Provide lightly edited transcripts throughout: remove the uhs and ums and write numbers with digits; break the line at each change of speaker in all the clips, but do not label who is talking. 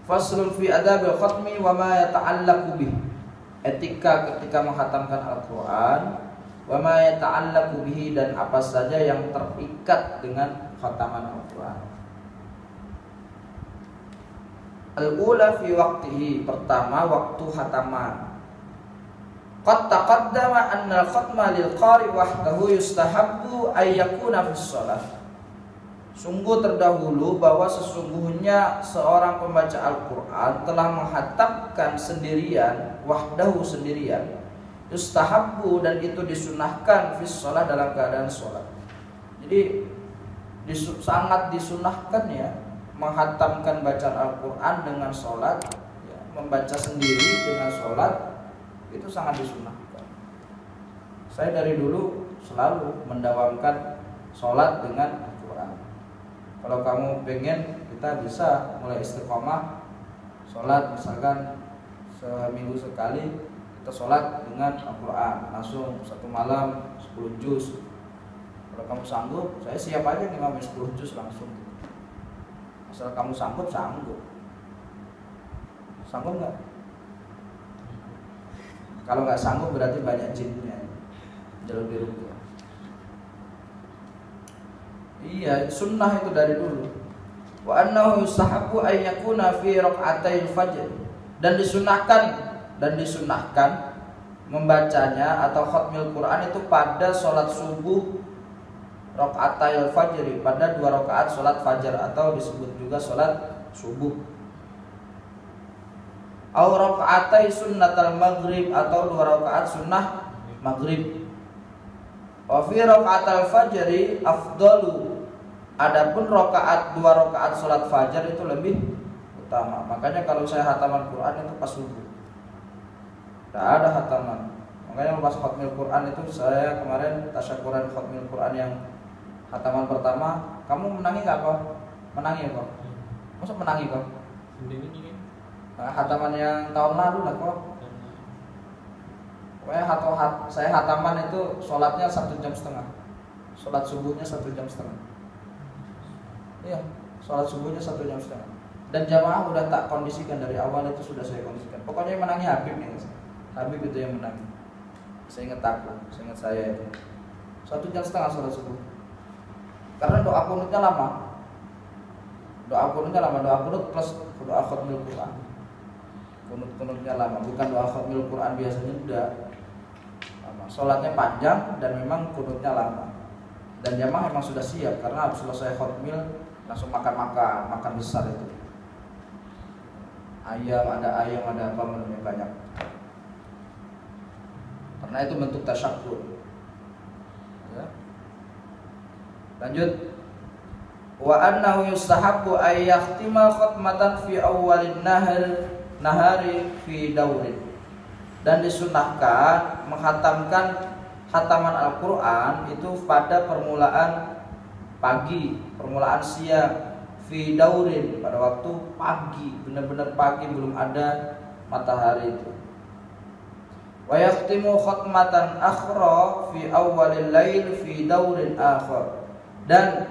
Faslun fi adabil khatmi wa ma yata'allaqu bih. Etika ketika menghatamkan Al-Qur'an, wa ma yata'allaqu bihi, dan apa saja yang terikat dengan khataman Al-Qur'an. Al-ula fi waqtihi, pertama waktu khataman. Qad taqaddama anna al-khatma lil qari wahdahu yustahabbu ay yakuna fi shalah. Sungguh terdahulu bahwa sesungguhnya seorang pembaca Al-Qur'an telah menghatamkan sendirian, wahdahu sendirian, yustahabbu, dan itu disunahkan fi shalah, dalam keadaan sholat. Jadi sangat disunahkan ya menghatamkan bacaan Al-Quran dengan sholat, ya, membaca sendiri dengan sholat itu sangat disunahkan. Saya dari dulu selalu mendawamkan sholat dengan Al-Quran. Kalau kamu pengen, kita bisa mulai istiqomah sholat, misalkan seminggu sekali kita sholat dengan Al-Quran, langsung satu malam 10 juz. Kalau kamu sanggup, saya siap aja ngimami 10 juz langsung. Asal kamu sanggup, sanggup. Sanggup nggak? Kalau nggak sanggup berarti banyak jinnya, jalur biru. Iya, sunnah itu dari dulu. Wa annahu yustahabbu ay yakuna fi raq'atayil fajr, dan disunahkan membacanya atau khatmil Quran itu pada sholat subuh, raq'atayil fajr, pada 2 rakaat sholat fajar atau disebut juga sholat subuh. Au raq'atai sunnatal maghrib, atau 2 rakaat sunnah maghrib. Wa fi raq'atal fajri afdalu, adapun 2 rakaat sholat fajar itu lebih utama. Makanya kalau saya hataman Quran itu pas subuh, tidak ada hataman. Makanya pas khatmil Quran itu, saya kemarin tasyakuran khatmil Quran yang hataman pertama, kamu menangi nggak kok? Menangi kok? Masa menangi kok? Nah, hataman yang tahun lalu lah kok. Pokoknya saya hataman itu sholatnya 1,5 jam, sholat subuhnya 1,5 jam. Iya, sholat subuhnya 1,5 jam. Dan jamaah udah tak kondisikan dari awal, itu sudah saya kondisikan. Pokoknya yang menangi Habib nih, Habib itu yang menangi. Saya ingat aku, saya ingat saya itu 1,5 jam sholat subuh. Karena doa kunutnya lama. Doa kunut plus doa khatmil Quran. Kunutnya lama, bukan doa khatmil Quran biasanya udah lama. Sholatnya panjang dan memang kunutnya lama. Dan jamaah memang sudah siap, karena habis selesai khatmil langsung makan besar itu. Ada ayam, ada apa, menunya banyak. Karena itu bentuk tasyakur. Ya. Lanjut. Wa annahu yustahabbu ay yakhtima khatmatan fi awwalin nahari fi daurin, dan disunahkan menghatamkan khataman Al-Quran itu pada permulaan pagi, permulaan siang, fi daurin, pada waktu pagi, benar-benar pagi, belum ada matahari itu. Wa yakhtimu khatmatan akhra fi awwalil lail fi daurin akhar, dan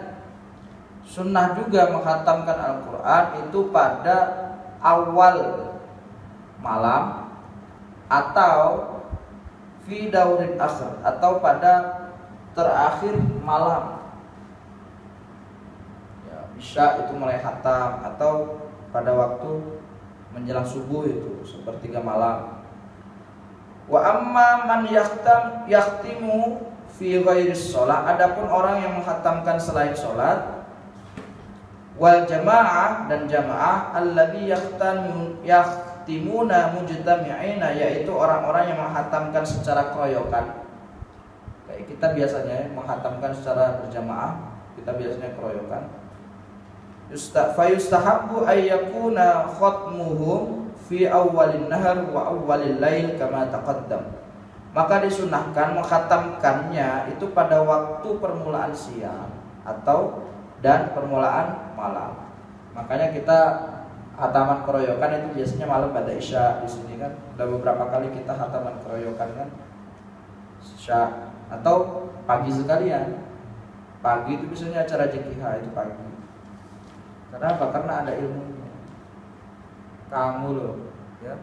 sunnah juga menghatamkan Al-Quran itu pada awal malam atau fi daurin akhir, atau pada terakhir malam. Ya, Isya itu mulai khatam, atau pada waktu menjelang subuh itu sepertiga malam. Wa amma man yakhtimu fi ghairis shalah, adapun orang yang menghatamkan selain salat, wal jamaah, dan jamaah, alladzi yahtimuna mujtami'ina, yaitu orang-orang yang menghatamkan secara keroyokan. Kayak kita biasanya menghatamkan secara berjamaah, kita biasanya keroyokan. Yustahabbu ay yakuna khatmuhum fi awwalin nahar wa awwalil lail kama taqaddam. Maka disunahkan menghatamkannya itu pada waktu permulaan siang dan permulaan malam. Makanya kita hataman keroyokan itu biasanya malam pada Isya di sini kan. Udah beberapa kali kita hataman keroyokan kan. Isya atau pagi sekalian. Pagi itu biasanya acara JKH itu pagi. Kenapa? Karena ada ilmunya. Kamu loh, ya.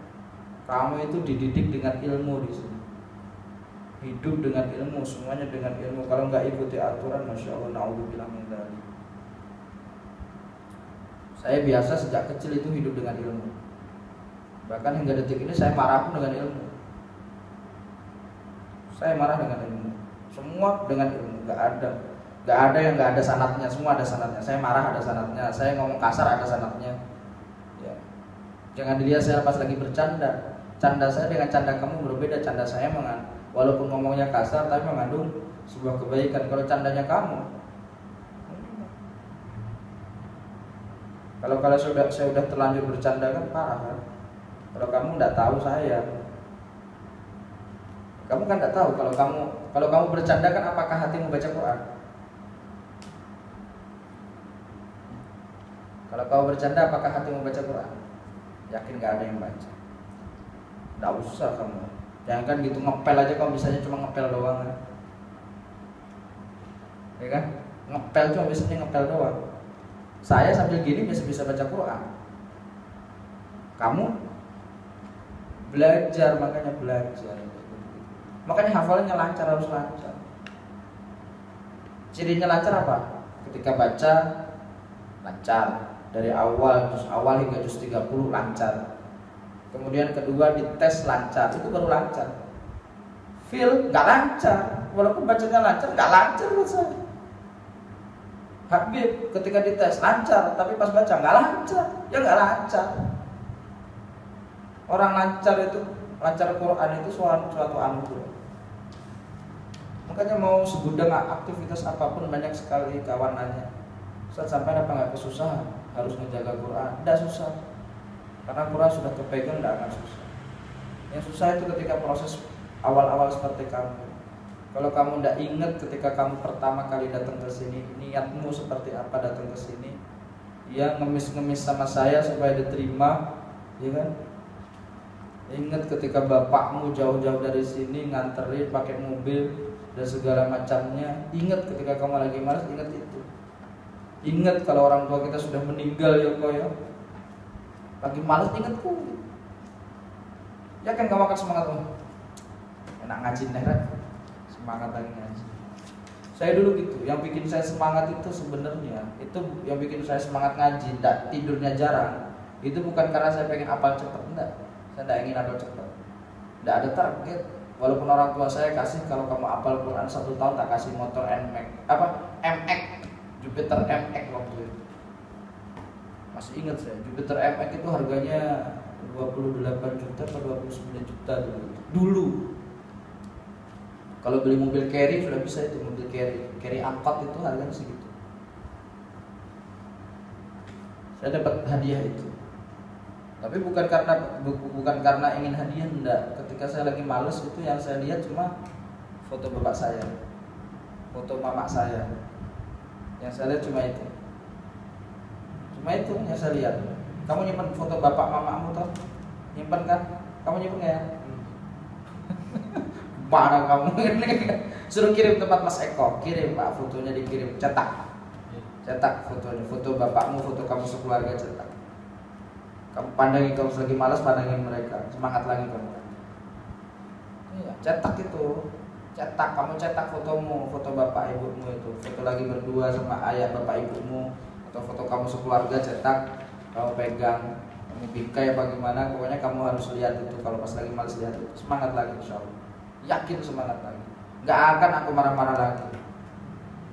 Kamu itu dididik dengan ilmu di sini. Hidup dengan ilmu, semuanya dengan ilmu. Kalau nggak ikuti aturan, masya Allah, naudzubillah min dzalik. Saya biasa sejak kecil itu hidup dengan ilmu. Bahkan hingga detik ini saya marah pun dengan ilmu. Saya marah dengan ilmu. Semua dengan ilmu, nggak ada yang nggak ada sanatnya. Semua ada sanatnya. Saya marah ada sanatnya. Saya ngomong kasar ada sanatnya. Ya. Jangan dilihat saya pas lagi bercanda. Canda saya dengan canda kamu berbeda. Canda saya walaupun ngomongnya kasar tapi mengandung sebuah kebaikan. Kalau candanya kamu, kalau saya udah terlanjur bercanda kan parah kan. Kalau kamu nggak tahu saya, kamu kan nggak tahu kalau kamu bercanda kan apakah hatimu baca Quran? Kalau kamu bercanda apakah hatimu baca Quran? Yakin nggak ada yang baca? Nggak usah kamu. Jangan kan gitu ngepel aja, kamu bisanya cuma ngepel doang kan? Ya kan? Ngepel cuma bisanya ngepel doang. Saya sambil gini bisa baca Quran. Kamu belajar, makanya belajar. Makanya hafalannya lancar, harus lancar. Cirinya lancar apa? Ketika baca lancar. Dari awal hingga juz 30 lancar. Kemudian kedua dites lancar, itu baru lancar. Feel nggak lancar, walaupun bacanya lancar nggak lancar buat saya. Habib ketika dites lancar, tapi pas baca nggak lancar, ya nggak lancar. Orang lancar Quran itu suatu anugerah. Makanya mau segudang aktivitas apapun banyak sekali kawan nanya, Ustaz sampai apa nggak kesusahan harus menjaga Quran? Tidak susah, karena Quran sudah kepegang, tidak akan susah. Yang susah itu ketika proses awal-awal seperti kamu. Kalau kamu tidak ingat ketika kamu pertama kali datang ke sini, niatmu seperti apa datang ke sini, ya ngemis-ngemis sama saya supaya diterima, ya kan? Ingat ketika bapakmu jauh-jauh dari sini nganterin pakai mobil dan segala macamnya. Ingat ketika kamu lagi malas, ingat itu. Ingat kalau orang tua kita sudah meninggal ya kok ya. Lagi malas ingatku. Ya kan kamu akan semangat enak ngaji nih kan? Semangat lagi ngaji. Saya dulu gitu, yang bikin saya semangat itu sebenarnya itu yang bikin saya semangat ngaji, tidurnya jarang. Itu bukan karena saya pengen hafal cepat, enggak. Saya tidak ingin hafal cepat. Tidak ada target. Walaupun orang tua saya kasih kalau kamu hafal Quran 1 tahun tak kasih motor MX Jupiter MX waktu itu. Masih ingat saya, Jupiter MX itu harganya 28 juta atau 29 juta dulu. Kalau beli mobil carry sudah bisa itu, mobil carry angkot itu harganya segitu. Saya dapat hadiah itu. Tapi bukan karena ingin hadiah, enggak. Ketika saya lagi males itu yang saya lihat cuma foto bapak saya, foto mama saya. Yang saya lihat cuma itu yang saya lihat. Kamu nyimpan foto bapak mamamu toh? Nyimpan kan? Kamu nyimpan nggak ya? Mana kamu ini? Suruh kirim tempat Mas Eko, kirim Pak, fotonya dikirim, cetak fotonya, foto bapakmu, foto kamu sekeluarga cetak. Kamu pandangi, kalau lagi malas pandangin mereka, semangat lagi kamu. Iya, cetak itu. Kamu cetak fotomu, foto bapak ibumu itu, foto lagi berdua sama ayah bapak ibumu, atau foto kamu sekeluarga cetak, kamu pegang, kamu bingkai apa gimana, pokoknya kamu harus lihat itu. Kalau pas lagi malas lihat itu, semangat lagi insyaallah. Yakin semangat lagi. Gak akan aku marah-marah lagi.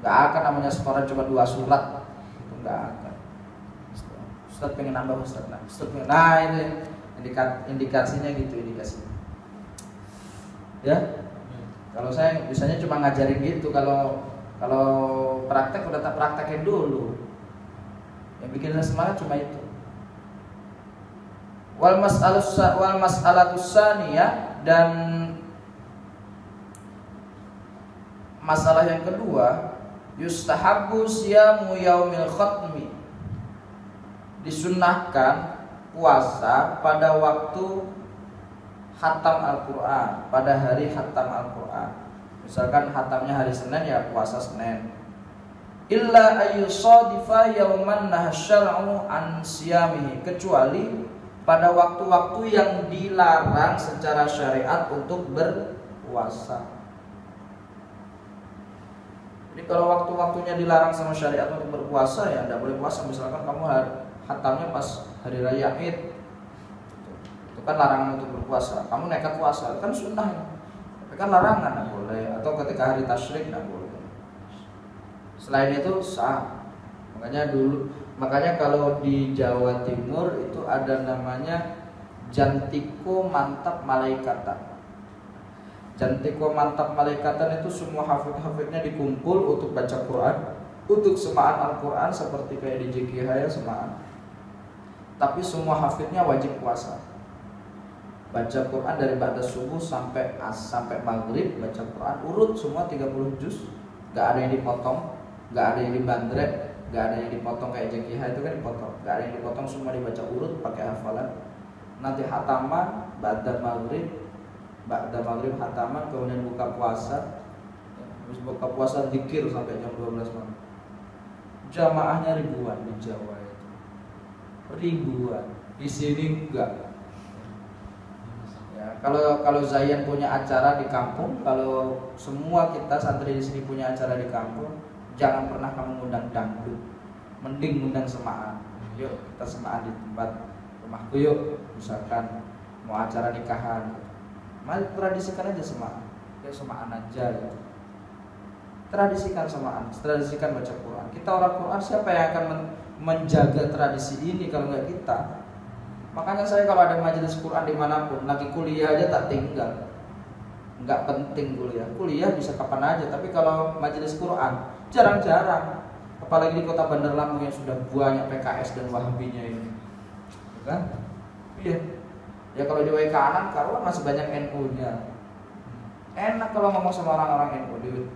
Gak akan namanya setoran cuma 2 surat, itu gak akan. Ustaz pengen nambah Ustaz, nah ini indikasinya gitu, indikasinya. Ya. Kalau saya biasanya cuma ngajarin gitu, kalau praktek udah tak praktekin dulu. Yang bikin saya semangat cuma itu. Wal mas'alatus saniyah, dan masalah yang kedua, yustahabbu siyamu yaumil khatmi. Disunnahkan puasa pada waktu khatam Al-Quran, pada hari khatam Al-Quran. Misalkan khatamnya hari Senin, ya puasa Senin. Illa ayyusadifa yauman nahasyar'u an siyamihi, kecuali pada waktu-waktu yang dilarang secara syariat untuk berpuasa. Jadi kalau waktu-waktunya dilarang sama syariat untuk berpuasa, ya tidak boleh puasa. Misalkan kamu hatamnya pas hari raya Id, itu kan larangan untuk berpuasa. Kamu nekat puasa, kan sunnah ya. Tapi kan larangan, tidak boleh. Atau ketika hari tasyrik, tidak boleh. Selain itu sah. Makanya kalau di Jawa Timur itu ada namanya Jantiko Mantap Malaikatan. Jantiko Mantap Malaikatan itu semua hafid-hafidnya dikumpul untuk baca Quran, untuk semaan Al-Quran seperti kayak di JKH ya semaan. Tapi semua hafidnya wajib puasa. Baca Quran dari ba'da subuh sampai maghrib, baca Quran urut semua 30 juz, gak ada yang dipotong, gak ada yang dibandrek, gak ada yang dipotong kayak JKH itu kan dipotong, gak ada yang dipotong, semua dibaca urut pakai hafalan. Nanti hataman ba'da maghrib hataman, kemudian buka puasa. Habis buka puasa zikir sampai jam 12 malam. Jamaahnya ribuan di Jawa itu. Ribuan. Di sini enggak. Ya, kalau Zayan punya acara di kampung, kalau semua kita santri di sini punya acara di kampung, jangan pernah kamu ngundang dangdut. Mending ngundang semaan. Yuk kita semaan di tempat rumahku yuk, misalkan mau acara nikahan. Mari tradisikan aja semaan. Ya semaan aja gitu. Tradisikan semaan, tradisikan baca Quran. Kita orang Quran, siapa yang akan menjaga tradisi ini kalau nggak kita? Makanya saya kalau ada majelis Quran dimanapun, lagi kuliah aja tak tinggal. Nggak penting kuliah bisa kapan aja. Tapi kalau majelis Quran jarang-jarang. Apalagi di kota Bandar Lampung yang sudah banyak PKS dan Wahabinya ini, kan? Iya. Ya kalau di WK kanan kalau masih banyak NU-nya. Enak kalau ngomong sama orang-orang NU di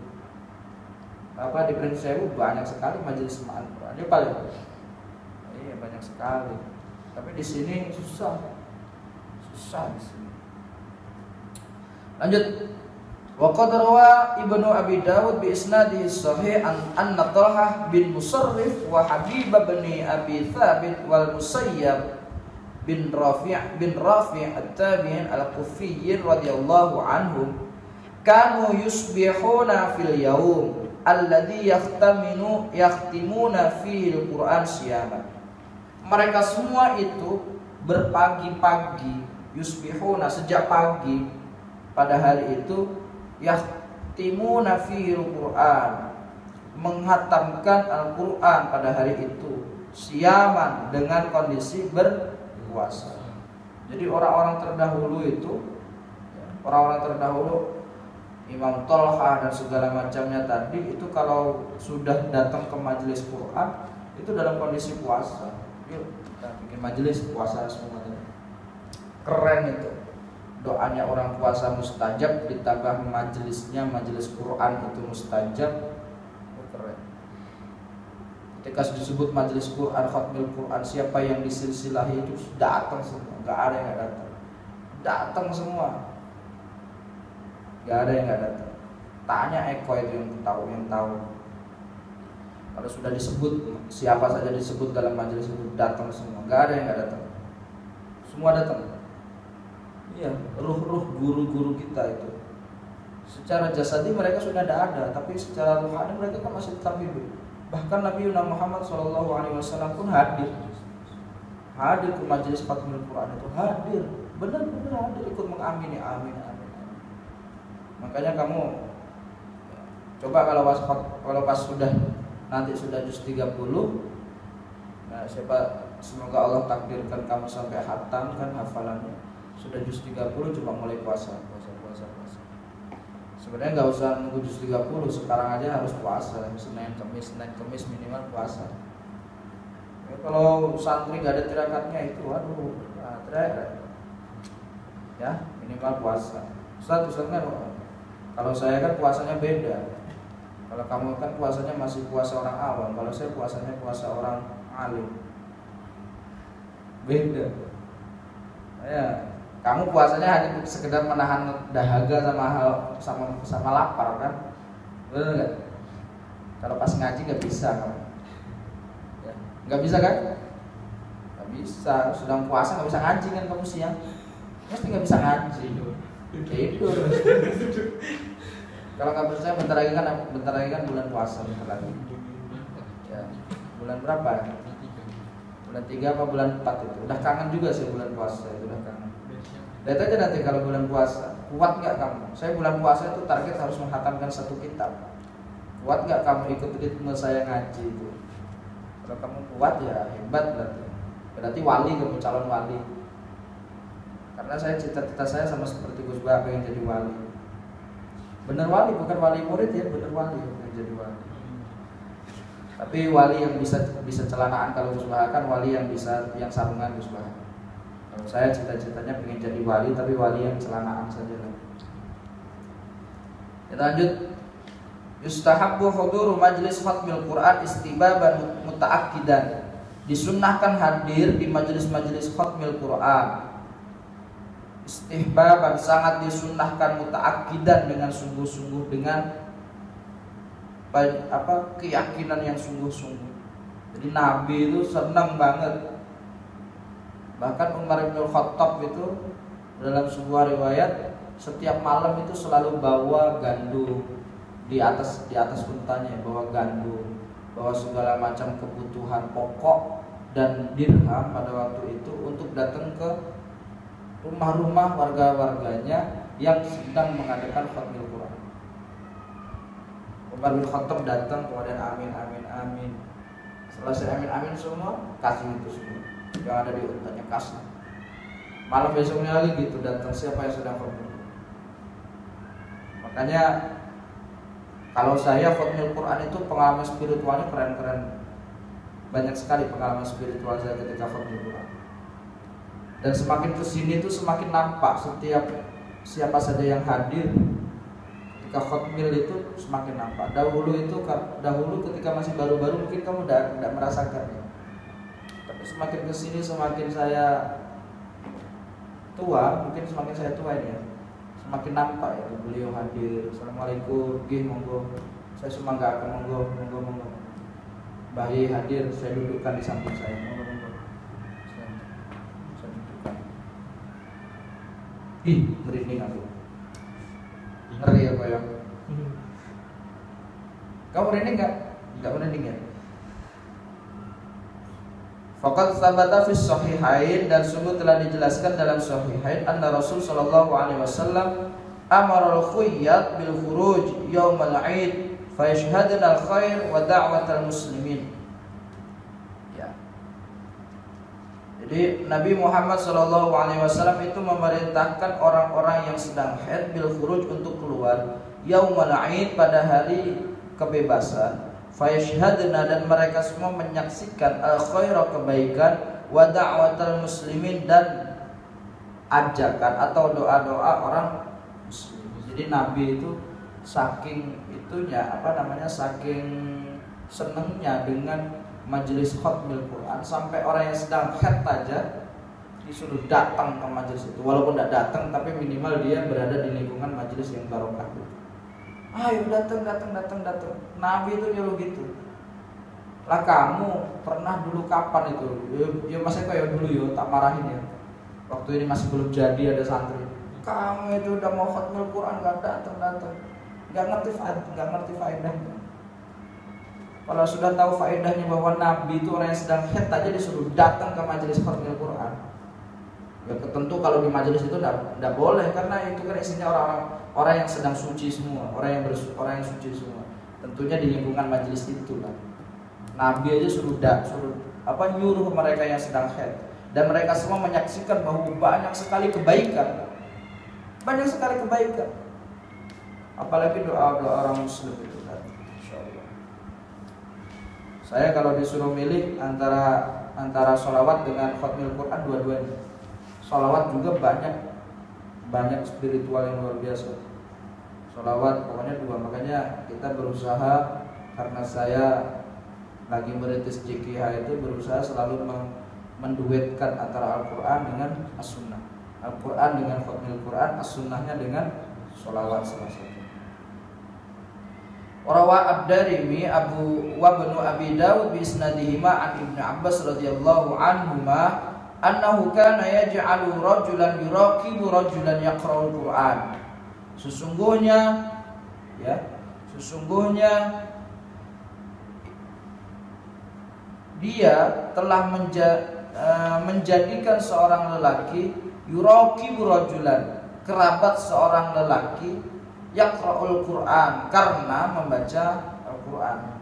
Prince Sewu banyak sekali majelis semaan Quran. Dia paling iya banyak sekali. Tapi di sini susah di sini. Lanjut. Wa qad rawa Ibnu Abi Dawud bi isnadihi sahih anna Talhah bin Musarrif wa Habib bin Abi Thabit wal Musayyab bin Rafi' at-Tabi'in al-Kufiyyin radhiyallahu anhum kanu yusbihuna fil yaum alladhi yahtimuna fihi al-Qur'an siyaman. Mereka semua itu berpagi-pagi, yusbihuna sejak pagi pada hari itu, yahtimuna fihi al-Qur'an, menghatamkan Al-Qur'an pada hari itu, siyaman dengan kondisi berpuasa. Jadi orang-orang terdahulu Imam Talha dan segala macamnya tadi itu kalau sudah datang ke majelis Quran itu dalam kondisi puasa. Yuk kita bikin majelis puasa semua. Keren itu. Doanya orang puasa mustajab ditambah majelisnya majelis Quran itu mustajab. Keren. Ketika disebut majelis Quran, khatmil Quran, siapa yang disilsilahi itu datang semua, enggak ada yang enggak datang. Datang semua. Gak ada yang gak datang. Tanya Eko itu yang tahu. Kalau sudah disebut, siapa saja disebut dalam majelis itu datang semua. Gak ada yang gak datang. Semua datang. Iya, ruh-ruh guru-guru kita itu. Secara jasadi mereka sudah tidak ada, tapi secara rohani mereka kan masih tetap hidup. Bahkan Nabi Muhammad SAW pun hadir ke majelis khatmil Quran itu, hadir. Benar-benar hadir, ikut mengamini, amin. Makanya kamu coba kalau pas sudah nanti sudah juz 30, nah semoga Allah takdirkan kamu sampai hatam kan hafalannya. Sudah juz 30 coba mulai puasa. Sebenarnya nggak usah nunggu juz 30, sekarang aja harus puasa. Senin Kemis minimal puasa. Ya, kalau santri nggak ada tirakatnya itu, tirakat. Ya minimal puasa. Ustaz kan kalau saya kan puasanya beda. Kalau kamu kan puasanya masih puasa orang awam. Kalau saya puasanya puasa orang alim. Beda. Ya, kamu puasanya hanya sekedar menahan dahaga sama lapar kan? Benar nggak? Kalau pas ngaji nggak bisa kamu. Ya, nggak bisa kan? Nggak bisa, sedang puasa nggak bisa ngaji kan kamu siang, pasti nggak bisa ngaji. Tidur. Kalau nggak percaya bentar lagi kan bulan puasa bentar lagi. Ya, bulan berapa? Bulan 3 apa bulan 4 itu? Udah kangen juga sih bulan puasa itu, udah kangen. Lihat aja nanti kalau bulan puasa, kuat nggak kamu? Saya bulan puasa itu target harus menghatamkan 1 kitab. Kuat nggak kamu ikut ritme saya ngaji itu? Kalau kamu kuat ya hebat berarti. Berarti wali kamu, calon wali. Karena saya cita-cita saya sama seperti Gus Bah pengen jadi wali. Bener wali, bukan wali murid ya, bener wali pengen jadi wali. Tapi wali yang bisa celanaan kalau Gus Bah kan wali yang sarungan Gus Bah. Kalau saya cita-citanya pengen jadi wali tapi wali yang celanaan saja lah. Kita lanjut. Yustahabbu huduru majlis khatmil Quran istibaban muta'akkidan. Disunnahkan hadir di majelis-majelis khatmil Quran. Istihbaban, sangat disunnahkan, muta'akkidan, dengan sungguh-sungguh, dengan keyakinan yang sungguh-sungguh. Jadi Nabi itu senang banget. Bahkan Umar bin Khattab itu dalam sebuah riwayat setiap malam itu selalu bawa gandum di atas untanya, bawa gandum, bawa segala macam kebutuhan pokok dan dirham pada waktu itu untuk datang ke rumah-rumah warga-warganya yang sedang mengadakan khatmil Quran. Umar bin Khattab datang, kemudian amin amin amin. Selesai amin amin semua, kasih itu semua yang ada di untanya, kasih. Malam besoknya lagi gitu datang, siapa yang sedang khatmil. Makanya kalau saya khatmil Quran itu pengalaman spiritualnya keren-keren. Banyak sekali pengalaman spiritual saya ketika khatmil Quran. Dan semakin kesini tuh semakin nampak setiap siapa saja yang hadir ketika khatmil itu semakin nampak. Dahulu ketika masih baru-baru mungkin kamu tidak merasakannya. Tapi semakin kesini semakin saya tua, mungkin semakin saya tua ini ya, semakin nampak ya beliau hadir. Assalamualaikum, gih monggo. Saya semanggakan monggo. Bayi hadir, saya dudukkan di samping saya. Monggo. Ih, merinding aku. Ngeri apa ya? Kamu merinding nggak? Nggak merinding ya? Faqad tsabata fi sahihain, dan sungguh telah dijelaskan dalam sahihain anna Rasul sallallahu alaihi wasallam amara al-khuyyat bil khuruj yaum al-'id fa yashhaduna al-khair wa da'watal muslimin. Jadi Nabi Muhammad SAW itu memerintahkan orang-orang yang sedang haid bil khuruj untuk keluar yaumul 'id, pada hari kebebasan, fayashhadna, dan mereka semua menyaksikan al-khaira, kebaikan, wa da'watal muslimin, dan ajakan atau doa-doa orang muslim. Jadi Nabi itu saking saking senengnya dengan majelis khatmil Quran sampai orang yang sedang haid aja disuruh datang ke majelis itu. Walaupun tidak datang, tapi minimal dia berada di lingkungan majelis yang barokah. Ayo datang. Nabi itu nyuruh gitu. Lah kamu pernah dulu kapan itu? Ya masih kayak dulu yo, tak marahin ya. Waktu ini masih belum jadi ada santri. Kamu itu udah mau khatmil Quran nggak datang. Nggak ngerti faedahnya. Kalau sudah tahu faedahnya bahwa Nabi itu orang yang sedang haid aja disuruh datang ke majelis khatmil Quran. Ya tentu kalau di majelis itu tidak boleh, karena itu kan isinya orang yang sedang suci semua, orang yang suci semua. Tentunya di lingkungan majelis itu lah. Nabi aja nyuruh mereka yang sedang haid, dan mereka semua menyaksikan bahwa banyak sekali kebaikan. Apalagi doa-doa orang muslim itu. Saya kalau disuruh milih antara sholawat dengan khatmil Quran, dua-duanya. Sholawat juga banyak spiritual yang luar biasa. Sholawat pokoknya dua, makanya kita berusaha, karena saya lagi merintis JKH itu berusaha selalu menduetkan antara Al-Quran dengan As-Sunnah, Al-Quran dengan khatmil Quran, As-Sunnahnya dengan sholawat salah satu. Rawa Ad-Darimi Abu wa Ibnu Abi Dawud bi isnadihima an Ibnu Abbas radhiyallahu anhuma annahu kana yaj'alu rajulan yuraqibu rajulan yaqra'ul Qur'an. Sesungguhnya dia telah menjadikan seorang lelaki yuraqibu rajulan, kerabat seorang lelaki, yaqra'ul Qur'an, karena membaca Al-Qur'an.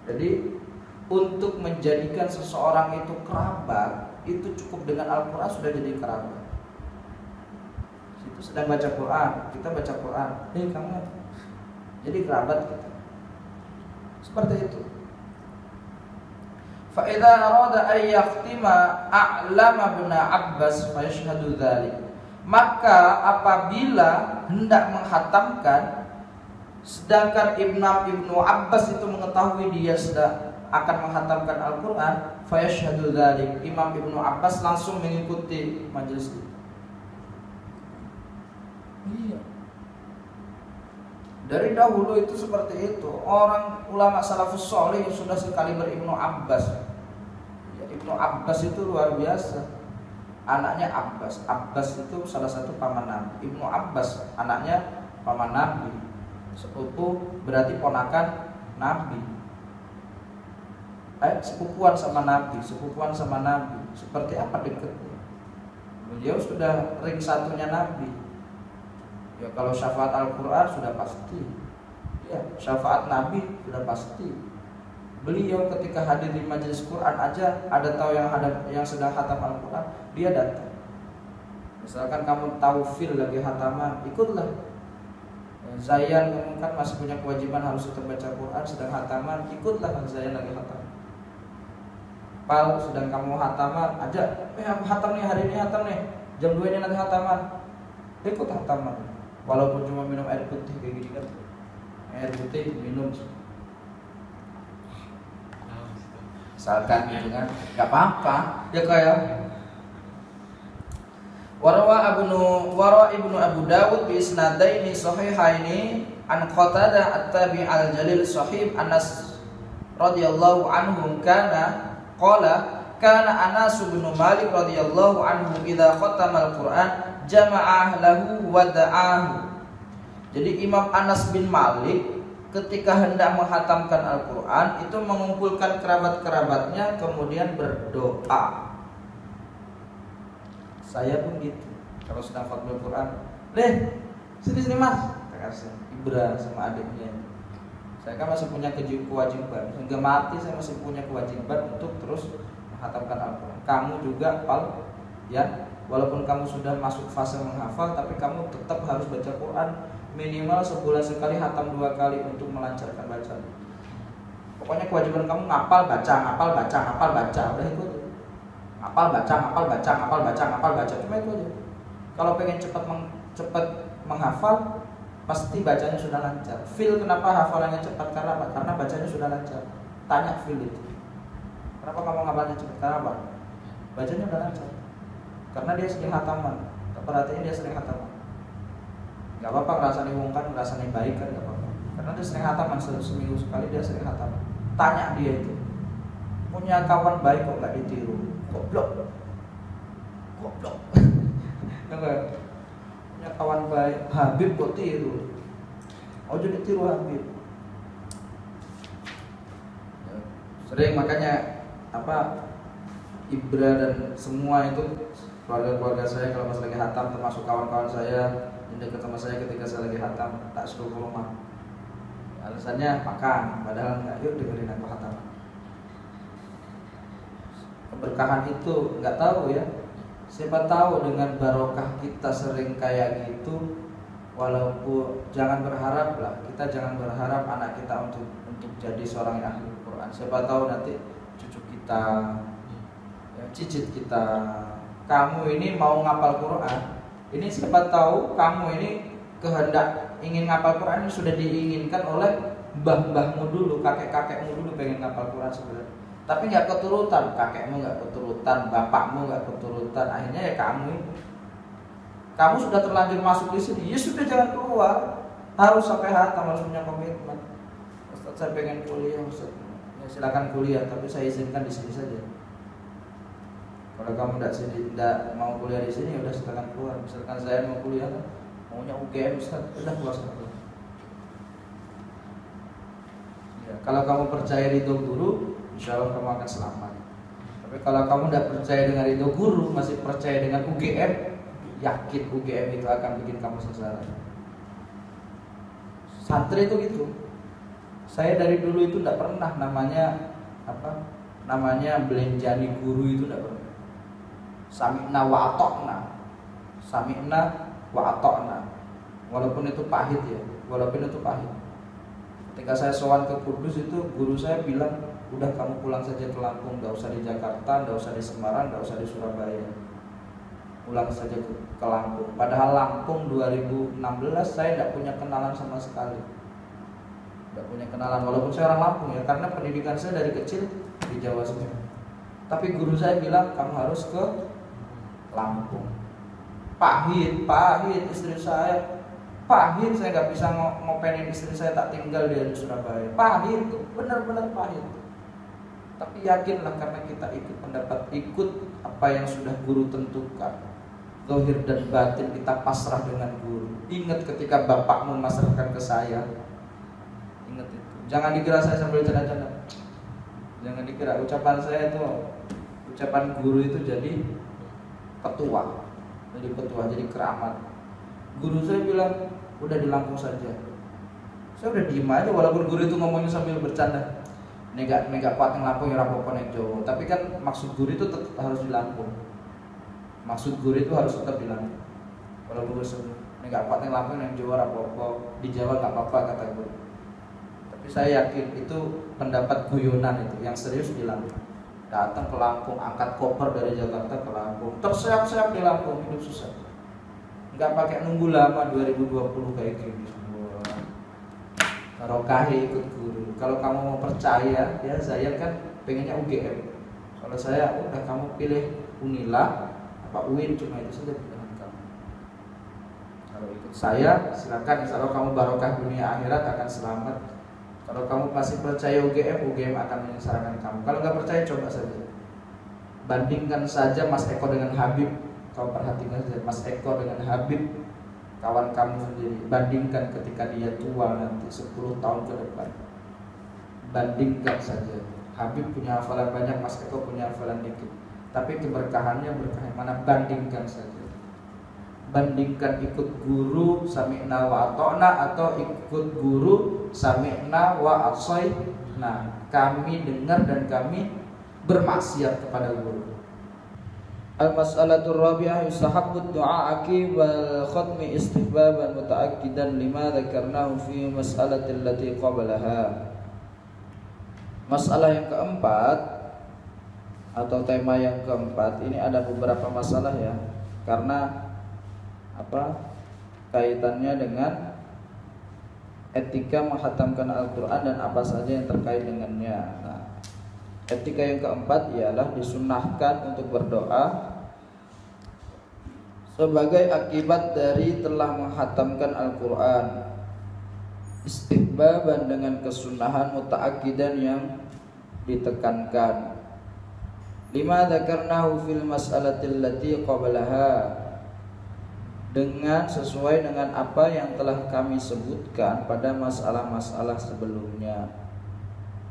Jadi untuk menjadikan seseorang itu kerabat, itu cukup dengan Al-Qur'an sudah jadi kerabat. Itu sedang baca Qur'an, kita baca Qur'an, kamu jadi kerabat kita. Seperti itu. Fa idza arada ay yaqtima a'lama ibn Abbas fa yashhadu dzalik. Maka apabila hendak menghatamkan, sedangkan Ibnu Abbas itu mengetahui dia sedang akan menghatamkan Al-Quran, fayashhadu dzalik, Imam Ibnu Abbas langsung mengikuti majelis itu. Iya. Dari dahulu itu seperti itu. Orang ulama salafus sholih sudah sekali berIbnu Abbas. Ya, Ibnu Abbas itu luar biasa. Anaknya Abbas. Abbas itu salah satu paman Nabi. Ibnu Abbas anaknya paman Nabi. Sepupu berarti ponakan Nabi. Sepupuan sama Nabi. Seperti apa dekatnya? Beliau sudah ring satunya Nabi. Ya kalau syafaat Al-Quran sudah pasti. Ya, syafaat Nabi sudah pasti. Beliau ketika hadir di majelis Quran aja ada tahu yang sedang khatam Al-Quran, dia datang. Misalkan kamu tahu fil lagi khataman, ikutlah. Zayan kamu kan masih punya kewajiban harus tetap baca Quran, sedang khataman, ikutlah Zayan lagi khataman. Pal sedang kamu khataman, aja, aku khatam nih hari ini khatam nih, jam 2 ini nanti khataman, ikut khataman. Walaupun cuma minum air putih kayak gini kan, air putih minum. Misalkan gitu kan, nggak apa-apa, ya kayak Warawa Ibnu Abu Dawud bi isnadaini sahihaini an Qatadah at-Tabi' al-Jalil sahib Anas radhiyallahu anhu kana qala kana Anas bin Malik radhiyallahu anhu idza khatama al-Qur'an jama'a lahu wa da'ahu. Jadi Imam Anas bin Malik ketika hendak menghatamkan Al-Quran itu mengumpulkan kerabat-kerabatnya kemudian berdoa. Saya pun gitu. Kalau sedang khatam Al-Quran, sini mas, kasih Ibra sama adiknya. Saya kan masih punya kewajiban, hingga mati saya masih punya kewajiban untuk terus menghatamkan Al-Quran. Kamu juga Pal, ya, walaupun kamu sudah masuk fase menghafal, tapi kamu tetap harus baca Quran minimal sebulan sekali, hatam 2 kali untuk melancarkan bacaan. Pokoknya kewajiban kamu ngapal baca, udah itu. Ngapal baca, cuma itu aja. Kalau pengen cepat menghafal, pasti bacanya sudah lancar. Fil kenapa hafalannya cepat? Karena apa? Karena bacanya sudah lancar. Tanya Fil itu. Kenapa kamu ngapalnya cepat? Karena apa? Bacanya sudah lancar. Karena dia sering hataman. Perhatiin dia sering hataman. Gak apa-apa ngerasani wongkan, ngerasani baik kan gak apa-apa. Karena dia sering hataman, seminggu sekali dia sering hataman. Tanya dia itu, punya kawan baik kok gak ditiru? Goblok. Punya kawan baik, Habib kok tiru? Oh jadi tiru Habib. Sering makanya Ibra dan semua itu keluarga-keluarga saya kalau pas lagi hatam, termasuk kawan-kawan saya yang dekat sama saya ketika saya lagi hatam, tak suruh ke rumah. Alasannya makan, padahal enggak, yuk dengerin aku hatam. Keberkahan itu enggak tahu ya. Siapa tahu dengan barokah kita sering kayak gitu, walaupun jangan berharap lah, kita jangan berharap anak kita untuk jadi seorang yang ahli Quran. Siapa tahu nanti cucu kita, ya, cicit kita, kamu ini mau ngapal Quran. Ini siapa tahu kamu ini kehendak ingin ngapal Quran ini sudah diinginkan oleh mbah-mbahmu dulu, kakek-kakekmu dulu pengen ngapal Quran sebenarnya. Tapi nggak keturutan, kakekmu nggak keturutan, bapakmu nggak keturutan, akhirnya ya kamu sudah terlanjur masuk di sini, ya sudah jangan keluar. Harus sampai hatam, harus punya komitmen. Ustaz saya pengen kuliah, Ustaz. Ya silakan kuliah, tapi saya izinkan di sini saja. Kalau kamu tidak mau kuliah di sini, udah silakan keluar. Misalkan saya mau kuliah, maunya UGM, Ustaz, udah keluar sana. Ya, kalau kamu percaya ridho guru, insya Allah kamu akan selamat. Tapi kalau kamu tidak percaya dengan ridho guru, masih percaya dengan UGM, yakin UGM itu akan bikin kamu sengsara. Santri itu gitu. Saya dari dulu itu tidak pernah namanya belenjani guru itu tidak pernah. Sami'na wa ata'na. Sami'na wa ata'na. Walaupun itu pahit ya, walaupun itu pahit. Ketika saya sowan ke Kudus itu guru saya bilang, udah kamu pulang saja ke Lampung, enggak usah di Jakarta, enggak usah di Semarang, enggak usah di Surabaya. Pulang saja ke Lampung. Padahal Lampung 2016 saya tidak punya kenalan sama sekali. Tidak punya kenalan, walaupun saya orang Lampung ya, karena pendidikan saya dari kecil di Jawa semua. Tapi guru saya bilang kamu harus ke Lampung. Pahit istri saya. Pahit, saya nggak bisa ngopenin istri saya tak tinggal dia di Surabaya. Pahit tuh, benar-benar pahit. Tapi yakinlah karena kita ikut apa yang sudah guru tentukan. Zahir dan batin kita pasrah dengan guru. Ingat ketika bapakmu memasrahkan ke saya. Ingat itu. Jangan dikira saya sambil canda-canda. Jangan dikira ucapan saya itu, ucapan guru itu jadi petua, jadi keramat. Guru saya bilang udah di Lampung saja. Saya udah diem aja walaupun guru itu ngomongnya sambil bercanda. Nega kuat yang Lampung ya rapopo nek Jawa. Tapi kan maksud guru itu tetap harus di Lampung. Maksud guru itu harus tetap di Lampung. Kalau guru sebut nega kuat yang Lampung yang Jawa rapopo, di Jawa nggak apa-apa kata guru. Tapi saya yakin itu pendapat guyonan itu, yang serius di Lampung. Datang ke Lampung, angkat koper dari Jakarta ke Lampung, terseok-seok di Lampung, hidup susah. Nggak pakai nunggu lama 2020 kayak gini semua. Rokahi ikut guru. Kalau kamu mau percaya, ya saya kan pengennya UGM. Kalau saya udah kamu pilih Unila, apa UIN, cuma itu saja pilihan kamu. Kalau ikut saya, silakan. Insya Allah kamu barokah dunia akhirat akan selamat. Kalau kamu masih percaya UGM akan menyengsarakan kamu. Kalau nggak percaya, coba saja. Bandingkan saja Mas Eko dengan Habib. Kau perhatikan saja Mas Eko dengan Habib, kawan kamu sendiri. Bandingkan ketika dia tua nanti 10 tahun ke depan. Bandingkan saja. Habib punya hafalan banyak, Mas Eko punya hafalan dikit. Tapi keberkahannya berkah yang mana? Bandingkan saja. Bandingkan ikut guru sami'na wa ata'na atau ikut guru sami'na wa asaina. Kami dengar dan kami bermaksiat kepada guru. Al-mas'alatul rabi'ah yustahabbu du'a aqibal khatmi istihbaban muta'akkidan lima dzakarnahu fi mas'alatil lati qablaha. Masalah yang keempat atau tema yang keempat ini ada beberapa masalah ya. Karena kaitannya dengan etika menghatamkan Al-Qur'an dan apa saja yang terkait dengannya. Nah, etika yang keempat ialah disunnahkan untuk berdoa sebagai akibat dari telah menghatamkan Al-Quran, istihbaban dengan kesunahan muta'akkidan yang ditekankan. Lima dzakarnahu fil mas'alatil lati qablaha, dengan sesuai dengan apa yang telah kami sebutkan pada masalah-masalah sebelumnya.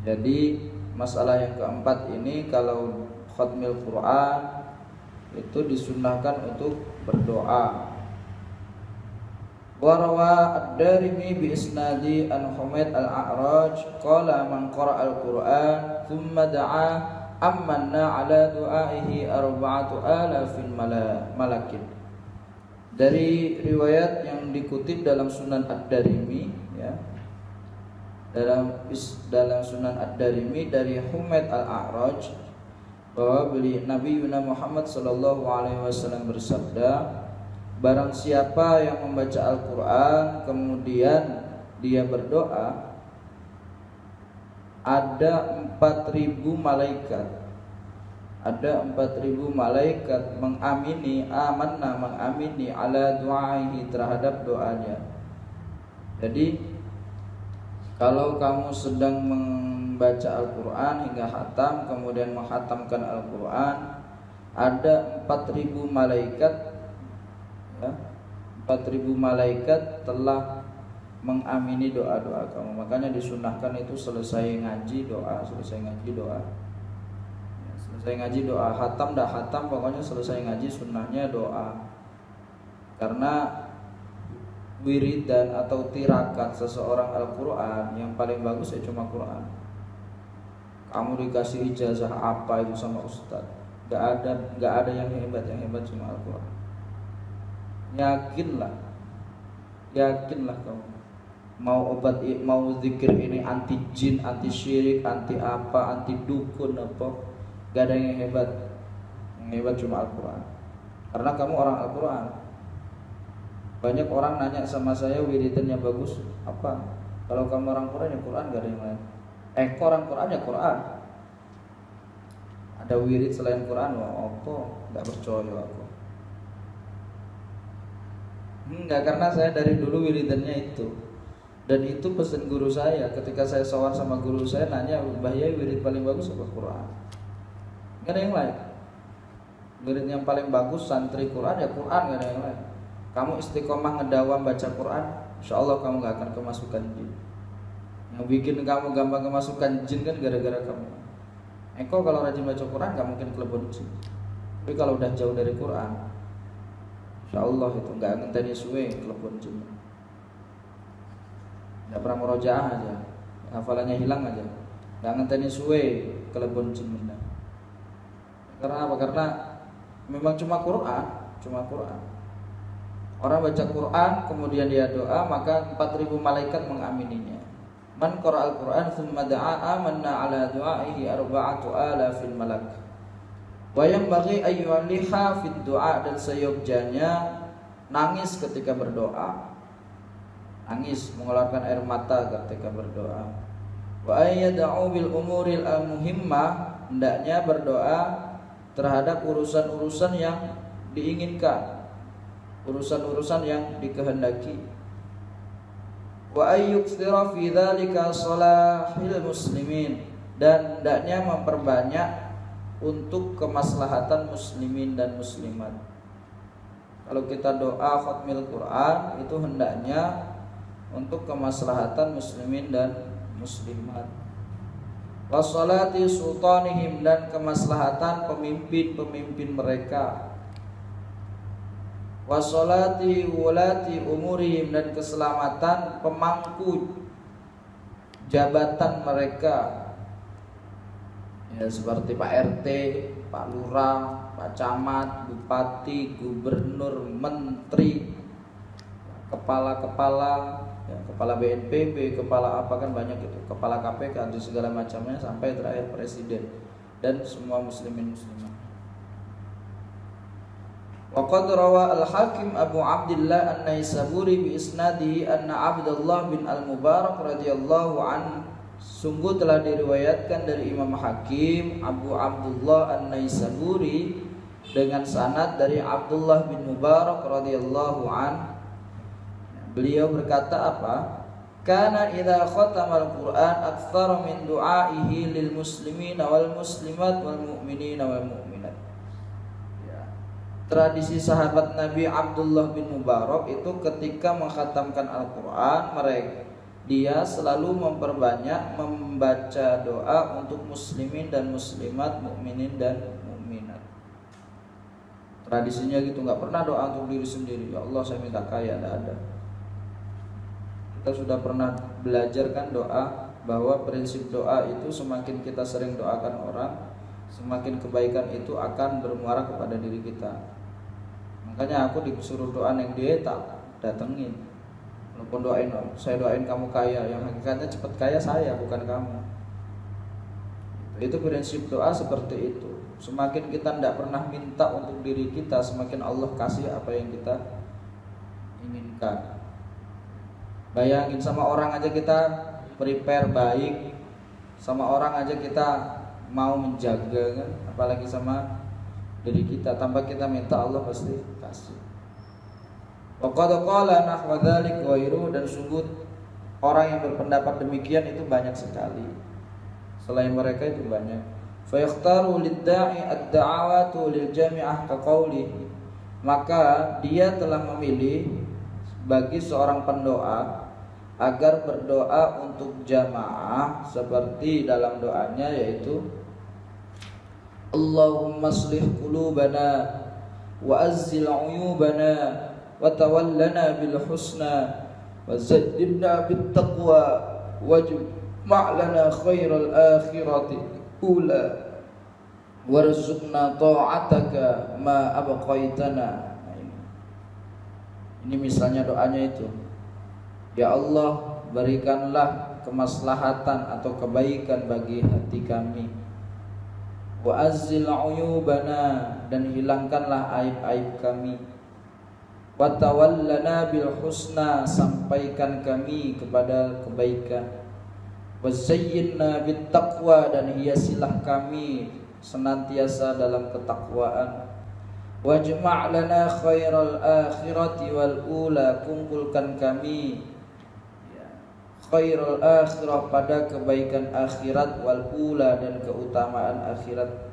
Jadi masalah yang keempat ini kalau khatmil Quran itu disunnahkan untuk berdoa. Wa rawa ad-Darimi bi isnadi an Humaid al-A'raj qala man qara'a al-Qur'an thumma da'a amanna ala du'aihi 4,000 malakin. Dari riwayat yang dikutip dalam Sunan Ad-Darimi ya. Dalam Sunan Ad-Darimi dari Humaid al-A'raj bahwa Nabi Muhammad sallallahu alaihi wasallam bersabda, barang siapa yang membaca Al-Qur'an kemudian dia berdoa, ada 4.000 malaikat. Ada 4.000 malaikat mengamini ala du'aihi terhadap doanya. Jadi kalau kamu sedang membaca Al-Quran hingga khatam, kemudian menghatamkan Al-Quran, ada 4.000 malaikat, ya, 4.000 malaikat telah mengamini doa-doa kamu. Makanya disunahkan itu selesai ngaji doa, selesai ngaji doa, ya, selesai ngaji doa, khatam dah khatam, pokoknya selesai ngaji sunnahnya doa. Karena wiridan atau tirakat seseorang Al-Quran yang paling bagus ya cuma Quran. Kamu dikasih ijazah apa itu sama ustaz, gak ada yang hebat cuma Al-Quran. Yakinlah kamu. Mau obat, mau zikir ini anti jin, anti syirik, anti apa, anti dukun apa, gak ada yang hebat. Yang hebat cuma Al-Quran. Karena kamu orang Al-Quran. Banyak orang nanya sama saya, wiridan yang bagus apa? Kalau kamu orang Quran ya Quran, gak ada yang lain. Orang Quran ya Quran. Ada wirid selain Quran, wah apa? Gak percaya aku. Enggak, karena saya dari dulu wiridannya itu. Dan itu pesan guru saya. Ketika saya sowan sama guru saya, nanya, Mbah Yai wirid paling bagus apa? Quran. Gak ada yang lain. Wirid yang paling bagus santri Quran ya Quran, gak ada yang lain. Kamu istiqomah ngedawam baca Quran, insya Allah kamu gak akan kemasukan jin. Yang bikin kamu gampang kemasukan jin kan gara-gara kamu. Kalau rajin baca Quran gak mungkin kelebon jin. Tapi kalau udah jauh dari Quran, insya Allah itu gak ngenteni suwe kelebon jin. Gak pernah murojaah aja, hafalannya hilang aja, gak ngenteni suwe kelebon jin. Karena apa? Karena memang cuma Quran. Orang baca Quran kemudian dia doa, maka 4.000 malaikat mengamininya. Man qara'al Quran thumma da'a amanna ala du'aihi 4,000 malak. Wa yanbaghi ay yuliha fid du'a, dan seyogjanya nangis ketika berdoa. Nangis, mengeluarkan air mata ketika berdoa. Wa ayyad'u bil umuril muhimmah, hendaknya berdoa terhadap urusan-urusan yang diinginkan, urusan-urusan yang dikehendaki. Wa ayyuktsira fi dzalika salahil muslimin, dan hendaknya memperbanyak untuk kemaslahatan muslimin dan muslimat. Kalau kita doa khatmil Quran itu hendaknya untuk kemaslahatan muslimin dan muslimat. Wa salati sultanihim, dan kemaslahatan pemimpin-pemimpin mereka. Wasolati wulati umurihim, dan keselamatan pemangku jabatan mereka, ya, seperti Pak RT, Pak Lurah, Pak Camat, Bupati, Gubernur, Menteri, kepala-kepala, ya, kepala BNPB, kepala apa kan banyak itu, kepala KPK, dan segala macamnya, sampai terakhir presiden dan semua muslimin muslimat. Waqad rawa al-Hakim Abu Abdillah An-Naisaburi bi isnadihi anna Abdullah bin Al-Mubarak radhiyallahu an, sungguh telah diriwayatkan dari Imam Hakim Abu Abdullah An-Naisaburi dengan sanad dari Abdullah bin Mubarak radhiyallahu an. Beliau berkata apa? Kana idza khatama al-Qur'an aktsara min du'aihi lil muslimina wal muslimat wal mu'minina wal mu'minat. Tradisi sahabat Nabi Abdullah bin Mubarak itu ketika mengkhatamkan Al-Quran, dia selalu memperbanyak membaca doa untuk muslimin dan muslimat, mukminin dan mukminat. Tradisinya gitu, nggak pernah doa untuk diri sendiri. Ya Allah saya minta kaya, nggak ada. Kita sudah pernah belajar kan doa, bahwa prinsip doa itu semakin kita sering doakan orang, semakin kebaikan itu akan bermuara kepada diri kita. Makanya aku disuruh doa yang dia tak datengin. Walaupun saya doain kamu kaya, yang hakikatnya cepat kaya saya, bukan kamu. Itu prinsip doa seperti itu. Semakin kita tidak pernah minta untuk diri kita, semakin Allah kasih apa yang kita inginkan. Bayangin, sama orang aja kita prepare baik, sama orang aja kita mau menjaga kan, apalagi sama diri kita. Tanpa kita minta, Allah pasti kasih. Wa qad qala nahwa dzalik ghairu, dan sungguh orang yang berpendapat demikian itu banyak sekali. Selain mereka itu banyak. Fayakhtaru lid-da'i ad-da'awatu lil jami'ah kaqauli. Maka dia telah memilih bagi seorang pendoa agar berdoa untuk jamaah seperti dalam doanya, yaitu Allahumma aslih qulubana wa azzil uyubana wa tawallana bil husna wa zaddidna bit taqwa waj'alna khairal akhirati ula warzuqna ta'ataka ma abqaitana. Ini misalnya doanya itu, ya Allah, berikanlah kemaslahatan atau kebaikan bagi hati kami. Wa azzil uyubana, dan hilangkanlah aib-aib kami. Wa tawallana bil husna, sampaikan kami kepada kebaikan. Wa zayyinna bit taqwa, dan hiasilah kami senantiasa dalam ketakwaan. Wajma' lana khairal akhirati wal ula, kumpulkan kami khairul akhirah, pada kebaikan akhirat, wal ula, dan keutamaan akhirat.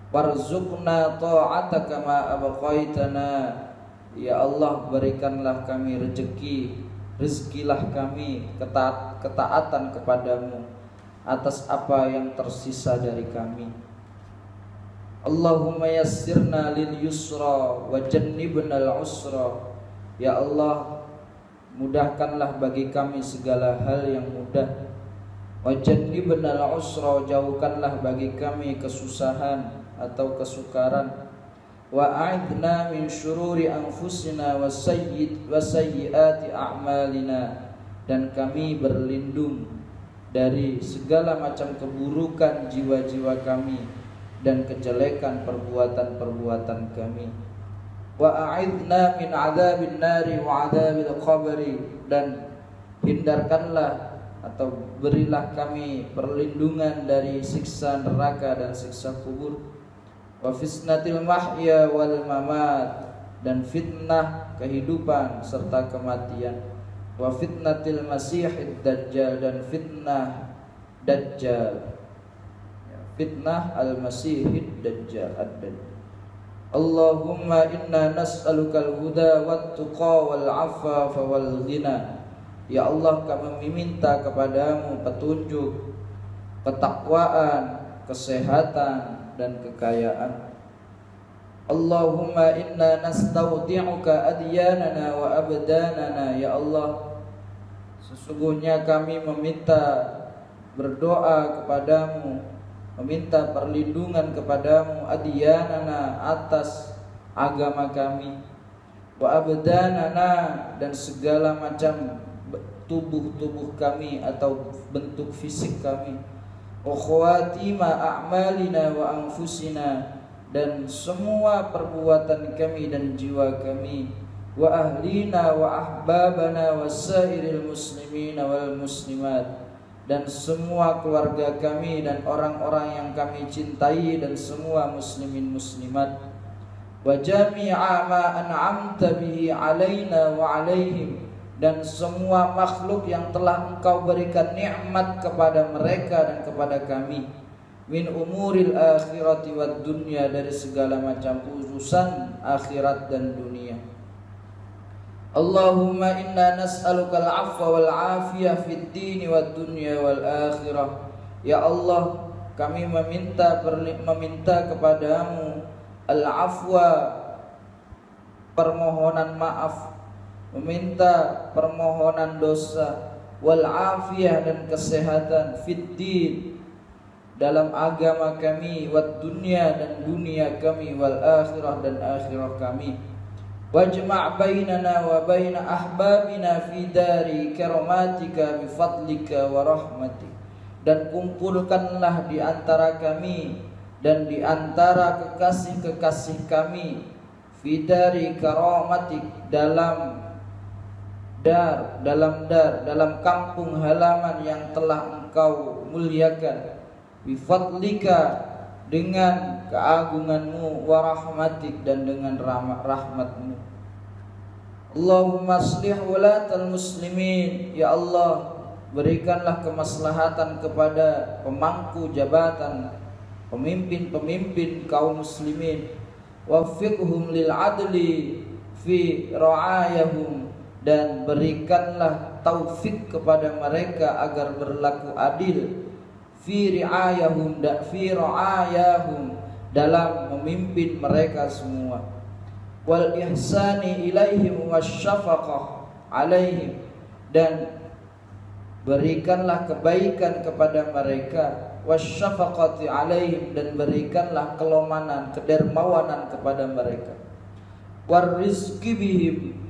Warzuqna ta'ataka ma abqaitana, ya Allah, berikanlah kami rezeki, rezekilah kami ketaatan kepadamu atas apa yang tersisa dari kami. Allahumma yassirna lil yusra wa jannibna al usra, ya Allah, mudahkanlah bagi kami segala hal yang mudah. Wa jannibna al usra, jauhkanlah bagi kami kesusahan atau kesukaran. Wa a'idna min syururi anfusina wa sayyiati a'malina, dan kami berlindung dari segala macam keburukan jiwa-jiwa kami dan kejelekan perbuatan-perbuatan kami. Wa a'idna min adzabin nari wa adzabil qabri, dan hindarkanlah atau berilah kami perlindungan dari siksa neraka dan siksa kubur. Wa fitnatil mahya wal mamat, dan fitnah kehidupan serta kematian. Wa fitnatil masihid dajjal, dan fitnah dajjal, fitnah al-masihid dajjal ad-dajjal. Allahumma inna nas'alukal huda wat tuqa wal afafa wal ghina, ya Allah, kami meminta kepadamu petunjuk, ketakwaan, kesehatan, dan kekayaan. Allahumma inna nastaudi'uka adyanana wa abdanana, ya Allah, sesungguhnya kami meminta berdoa kepadamu, meminta perlindungan kepadamu, adyanana, atas agama kami, wa abdanana, dan segala macam tubuh-tubuh kami atau bentuk fisik kami, wa khawatima a'malina wa anfusina, dan semua perbuatan kami dan jiwa kami, wa ahlina wa ahbabana wa sairil muslimina wal muslimat, dan semua keluarga kami dan orang-orang yang kami cintai dan semua muslimin muslimat. Wa jami'a ma an'amta bihi alaina wa alaihim, dan semua makhluk yang telah Engkau berikan nikmat kepada mereka dan kepada kami. Min umuril akhirati wad dunya, dari segala macam urusan akhirat dan dunia. Allahumma inna nas'alukal afwa wal afiyah fid dini wad dunya wal akhirah, ya Allah, kami meminta kepadamu al-afwa, permohonan maaf, meminta permohonan dosa, wal afiyah, dan kesehatan, fid din, dalam agama kami, wad dunya, dan dunia kami, wal akhirah, dan akhirah kami. Wajma' bainana wa baina ahbabina fi dari karamatika bi fadlika wa rahmatik, dan kumpulkanlah di antara kami dan di antara kekasih-kekasih kami, fi dari karamatik, dalam kampung halaman yang telah Engkau muliakan, bi fadlika, dengan keagunganmu, wa rahmatik, dan dengan rahmatmu. Allahumma aslih walatal muslimin, ya Allah, berikanlah kemaslahatan kepada pemangku jabatan, pemimpin-pemimpin kaum muslimin. Waffiqhum lil adli fi ra'ayahum, dan berikanlah taufik kepada mereka agar berlaku adil fi ri'ayahum dalam memimpin mereka semua. Wal ihsani ilaihim wasyafaqah alaihim, dan berikanlah kebaikan kepada mereka, wasyafaqati alaihim, dan berikanlah kelomanan, kedermawanan kepada mereka. Warizqi bihim,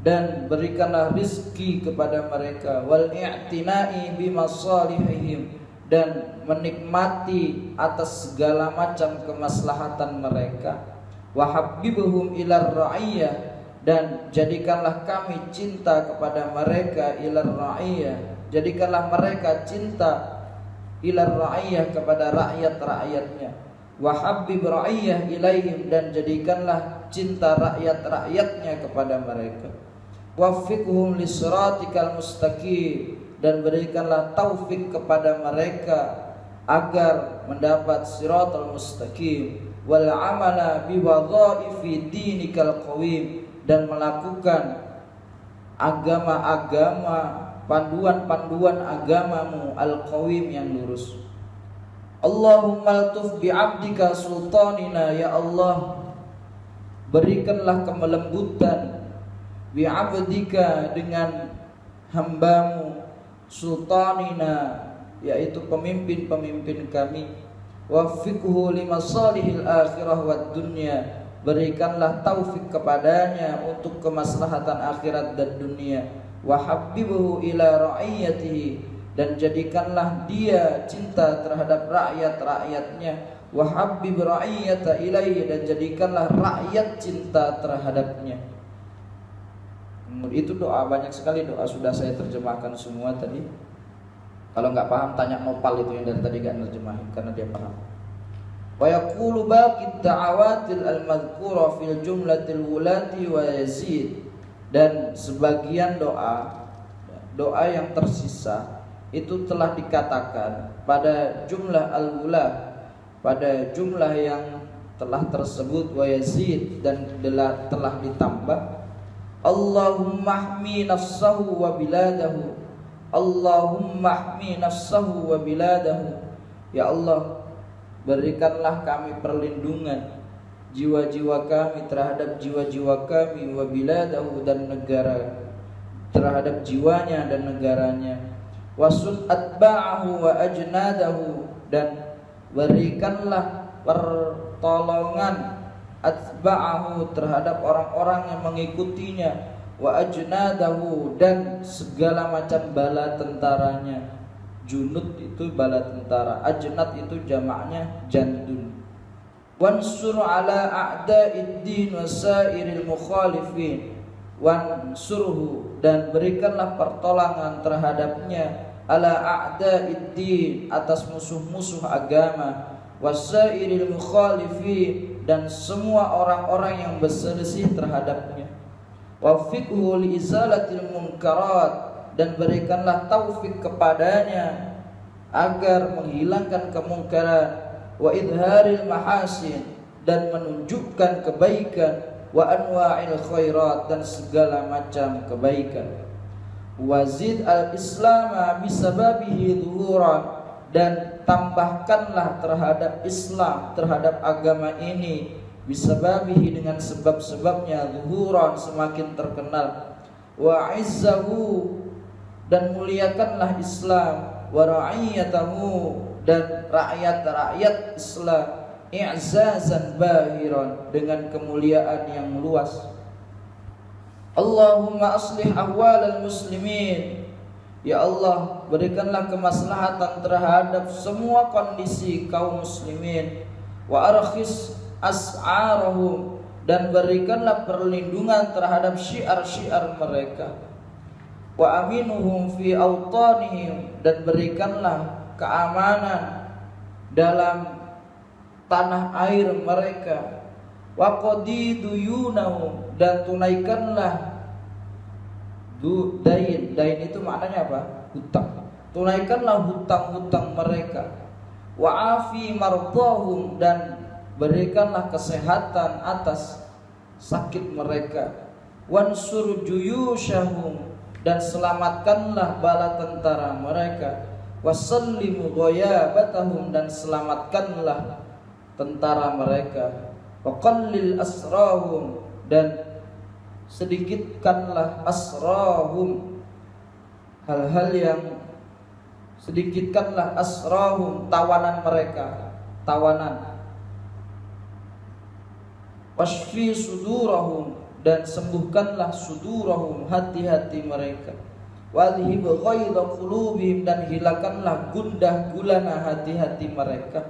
dan berikanlah rizki kepada mereka. Wal i'tina'i bimasalihihim, dan menikmati atas segala macam kemaslahatan mereka. Wa habbibuhum ilar ra'iyah, dan jadikanlah kami cinta kepada mereka ilar ra'iyah, jadikanlah mereka cinta ilar ra'iyah kepada rakyat-rakyatnya. Wa habbib ra'iyah ilaihim, dan jadikanlah cinta rakyat-rakyatnya kepada mereka. Waffiqhum lisiratikal mustaqim, dan berikanlah taufik kepada mereka agar mendapat siratal mustaqim. Wal amala biwadhaifi dinikal qawim, dan melakukan agama-agama, panduan-panduan agamamu al-qawim, yang lurus. Allahumma altuf bi'abdika sultanina, ya Allah, berikanlah kelembutan bi'abdika, dengan hambamu, sultanina, yaitu pemimpin-pemimpin kami. Waffiqhu limasalihil akhirah wad dunya, berikanlah taufik kepadanya untuk kemaslahatan akhirat dan dunia. Wa habbibuhu ila ra'iyatihi, dan jadikanlah dia cinta terhadap rakyat-rakyatnya. Wa habbib ra'iyata ilaihi, dan jadikanlah rakyat cinta terhadapnya. Itu doa, banyak sekali doa, sudah saya terjemahkan semua tadi. Kalau nggak paham tanya Nopal itu yang dari tadi nggak nerjemahin, karena dia paham. Wa yaqulu baqi da'awatil al-madhkura fil jumlatil wulati wa yazid, dan sebagian doa yang tersisa itu telah dikatakan pada jumlah al-wulah, pada jumlah yang telah tersebut, wa yazid, dan telah ditambah. Allahumma hmi nafsahu wa biladahu, Allahumma hmi nafsahu wa biladahu, ya Allah, berikanlah kami perlindungan jiwa-jiwa kami terhadap jiwa-jiwa kami, wa biladahu, dan negara, terhadap jiwanya dan negaranya. Wasud atba'ahu wa ajnadahu, dan berikanlah pertolongan atba'ahu terhadap orang-orang yang mengikutinya, wa ajnadahu, dan segala macam bala tentaranya. Junud itu bala tentara, ajnad itu jamaknya jandun. Wansur ala a'da'iddin wa sairil mukhalifin, wansurhu, dan berikanlah pertolongan terhadapnya, ala a'da'iddin, atas musuh-musuh agama, wasairil mukhalifin, dan semua orang-orang yang berselisih terhadapnya. Waffiqhu li izalatil munkarat, dan berikanlah taufik kepadanya agar menghilangkan kemungkaran, wa idharil mahasin, dan menunjukkan kebaikan, wa anwa'il khairat, dan segala macam kebaikan. Wazid al-islama bisababihi dhuhuran, dan tambahkanlah terhadap Islam, terhadap agama ini, bisababihi, dengan sebab-sebabnya, dhuhuran, semakin terkenal. Wa izzahu, dan muliakanlah Islam, wa ra'iyatahu, dan rakyat-rakyat Islam, i'zazan bahiran, dengan kemuliaan yang luas. Allahumma aslih ahwalal muslimin, ya Allah, berikanlah kemaslahatan terhadap semua kondisi kaum muslimin. Wa arkhis as'arahum, dan berikanlah perlindungan terhadap syiar-syiar mereka. Wa aminuhum fi awtanihim, dan berikanlah keamanan dalam tanah air mereka. Wa qadi duyunahum, dan tunaikanlah dain. Dain itu maknanya apa? Hutang. tunaikanlah hutang-hutang mereka. Wa'afi mardahum, dan berikanlah kesehatan atas sakit mereka. Wansur juyushahum, dan selamatkanlah bala tentara mereka. Wasallimu ghayabatahum, dan selamatkanlah tentara mereka. Waqallil asrahum, dan sedikitkanlah asrahum, hal-hal yang sedikitkanlah asrahum, tawanan mereka, tawanan. Washfi sudurahum, dan sembuhkanlah sudurahum, hati-hati mereka. Wadhhib ghaidha qulubihim, dan hilangkanlah gundah gulana hati-hati mereka.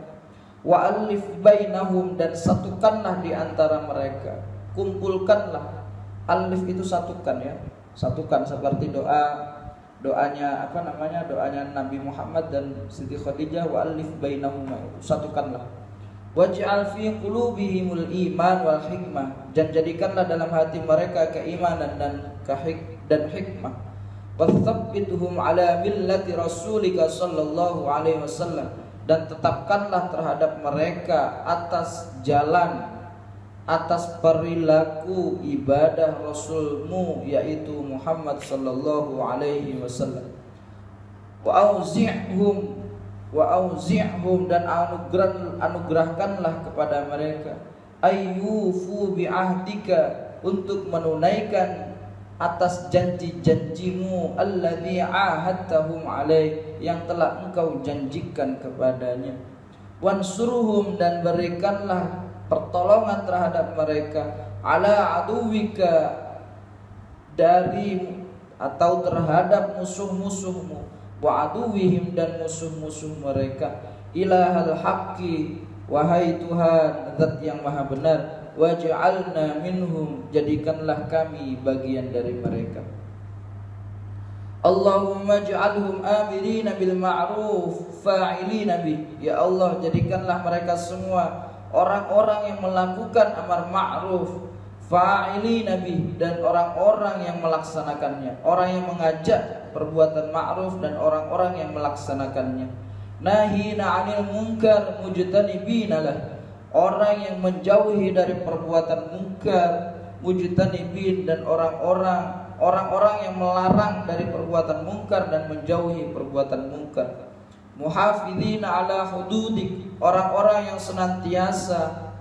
Wa alif bainahum, dan satukanlah di antara mereka, kumpulkanlah. Alif itu satukan ya, satukan seperti doanya doanya Nabi Muhammad dan Siti Khadijah, wa alif bainahum, satukanlah. Waj'al fi qulubihimul iman wal hikmah, dan jadikanlah dalam hati mereka keimanan dan hikmah. Watsabbituhum ala millati rasulika sallallahu alaihi wasallam, dan tetapkanlah terhadap mereka atas jalan, atas perilaku ibadah Rasulmu, yaitu Muhammad sallallahu alaihi wasallam. Wa auzi'hum, dan anugerahkanlah kepada mereka, ayyufu bi'ahdika, untuk menunaikan atas janji-janjimu, alladzi ahadtahum alaih, yang telah engkau janjikan kepadanya. Wansurhum, dan berikanlah pertolongan terhadap mereka, ala aduwika, dari atau terhadap musuh-musuhmu, wa aduwihim, dan musuh-musuh mereka. Ilahal haqqi, wahai Tuhan zat yang maha benar, waj'alna minhum, jadikanlah kami bagian dari mereka. Allahumma ij'alhum amirina bil ma'ruf fa'ilina bih, ya Allah, jadikanlah mereka semua orang-orang yang melakukan amar ma'ruf, fa'ilina bih, dan orang-orang yang melaksanakannya, orang yang mengajak perbuatan ma'ruf dan orang-orang yang melaksanakannya. Nahina 'anil munkar mujtanibina lah, orang yang menjauhi dari perbuatan munkar, mujtanibin, dan orang-orang yang melarang dari perbuatan munkar dan menjauhi perbuatan munkar. Muhafizina 'ala hududik, orang-orang yang senantiasa,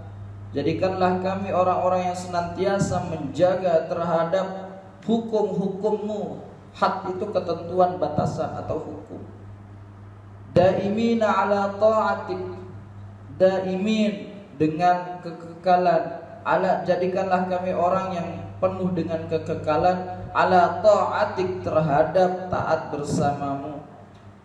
jadikanlah kami orang-orang yang senantiasa menjaga terhadap hukum-hukummu. Had itu ketentuan, batasan atau hukum. Daimina 'ala ta'atik, daimin, dengan kekekalan. Jadikanlah kami orang yang penuh dengan kekekalan, ala ta'atik, terhadap taat bersamamu.